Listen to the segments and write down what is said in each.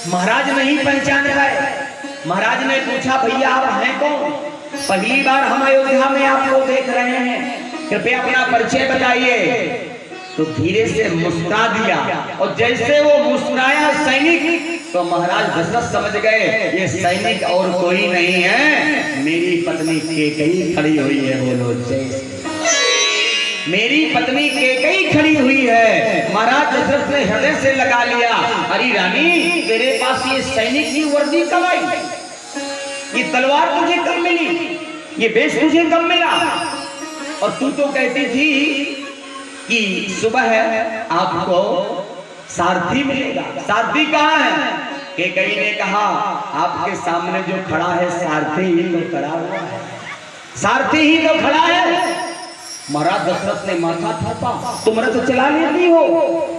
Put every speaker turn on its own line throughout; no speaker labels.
महाराज नहीं पहचान पाए। महाराज ने पूछा, भैया आप हैं कौन? पहली बार हम अयोध्या में आपको देख रहे हैं, कृपया अपना परिचय बताइए। तो धीरे से मुस्कुरा दिया, और जैसे वो मुस्कुराया सैनिक, तो महाराज दशरथ समझ गए ये सैनिक और कोई नहीं है, मेरी पत्नी कैकेयी खड़ी हुई है। बोलो जय। मेरी पत्नी कैकेयी खड़ी हुई है। महाराज दशरथ ने हृदय से लगा लिया, अरे रानी तेरे पास ये सैनिक की वर्दी कब आई? ये तलवार तुझे कब मिली? ये वेश तुझे कब मिला? और तू तो कहती थी कि सुबह आपको सारथी मिलेगा। सारथी कहाँ है? कैकेयी ने कहा, आपके सामने जो खड़ा है सारथी ही तो खड़ा हुआ है, सारथी ही तो खड़ा है। महाराज दशरथ ने माथा थापा, तुम रथ चला लेती हो?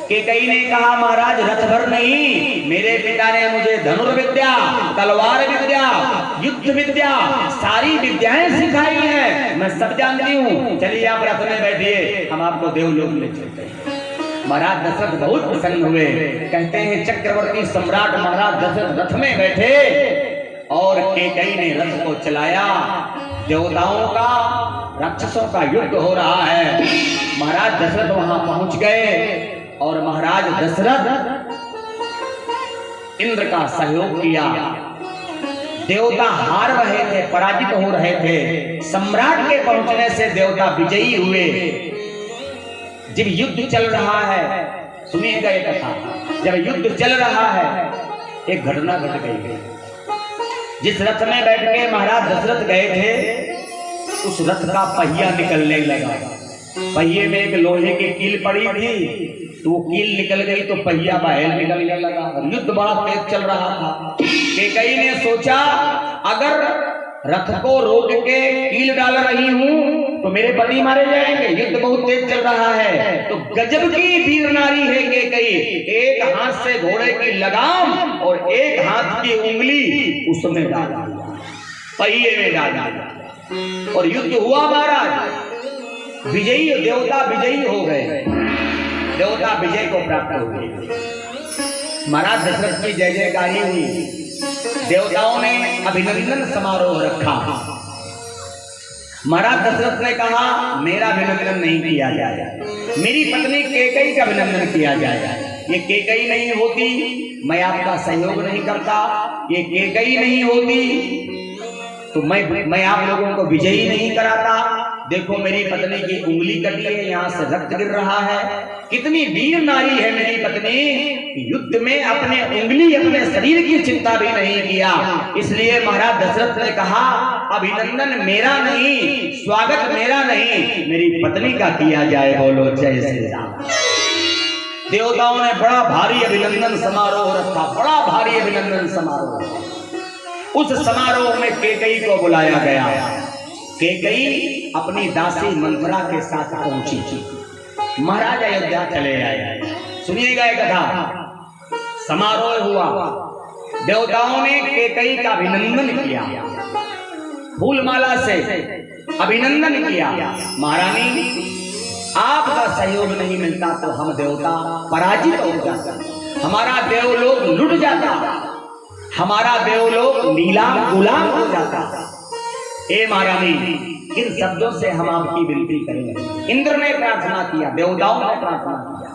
कैकेयी ने कहा, महाराज रथ भर नहीं, मेरे पिता ने मुझे धनुर्विद्या, तलवार विद्या, युद्ध विद्या, सारी विद्याएं सिखाई हैं, मैं सब जानती हूँ। चलिए आप रथ में बैठिए, हम आपको देवलोक ले चलते हैं। महाराज दशरथ बहुत प्रसन्न हुए। कहते हैं चक्रवर्ती सम्राट महाराज दशरथ रथ में बैठे और कैकेयी ने रथ को चलाया। देवताओं का राक्षसों का युद्ध हो रहा है। महाराज दशरथ वहां पहुंच गए और महाराज दशरथ इंद्र का सहयोग किया। देवता हार रहे थे, पराजित हो रहे थे। सम्राट के पहुंचने से देवता विजयी हुए। जब युद्ध चल रहा है, सुनिएगा ये कथा, जब युद्ध चल रहा है एक घटना घट गई। जिस रथ में बैठ के महाराज दशरथ गए थे उस रथ का पहिया निकलने लगा। पहिए में एक लोहे की कील पड़ी थी, तो वो कील निकल गई तो पहिया बाहर निकलने लगा। युद्ध बड़ा तेज चल रहा था। कैकेयी ने सोचा, अगर रथ को रोक के कील डाल रही हूँ तो मेरे पति मारे जाएंगे, युद्ध बहुत तेज चल रहा है। तो गजब की वीर नारी है कैकेयी, एक हाथ से घोड़े की लगाम और एक हाथ की उंगली उसमें डाल दिया, पहिए में डाल दिया, और युद्ध हुआ। महाराज विजयी, देवता विजयी हो गए, देवता विजय को प्राप्त हो गए। महाराज दशरथ की जय जयकारी हुई। देवताओं ने अभिनंदन समारोह रखा। महाराज दशरथ ने कहा, मेरा अभिनंदन नहीं किया जाए, मेरी पत्नी कैकेयी का अभिनंदन किया जाए। ये कैकेयी नहीं होती, मैं आपका सहयोग नहीं करता। ये कैकेयी नहीं होती तो मैं आप लोगों को विजयी नहीं कराता। देखो मेरी पत्नी की उंगली कटी है, यहाँ से रक्त गिर रहा है। कितनी वीर नारी है मेरी पत्नी, युद्ध में अपने उंगली, अपने शरीर की चिंता भी नहीं किया। इसलिए महाराज दशरथ ने कहा, अभिनंदन मेरा नहीं, स्वागत मेरा नहीं, मेरी पत्नी का किया जाए। बोलो जय श्री राम। देवताओं ने बड़ा भारी अभिनंदन समारोह रखा, बड़ा भारी अभिनंदन समारोह। उस समारोह में कैकेयी को बुलाया गया। कैकेयी अपनी दासी मंथरा के साथ पहुंची। महाराज अयोध्या चले आए। सुनिएगा एक कथा। समारोह हुआ, देवताओं ने कैकेयी का अभिनंदन किया, फूलमाला से अभिनंदन किया। महारानी आपका सहयोग नहीं मिलता तो हम देवता पराजित हो जाते, हमारा देवलोक लुट जाता, हमारा देवलोक नीलाम गुलाम हो जाता। ए महारानी, इन शब्दों से हम आपकी विनती करेंगे। इंद्र ने प्रार्थना किया, देवताओं ने प्रार्थना किया,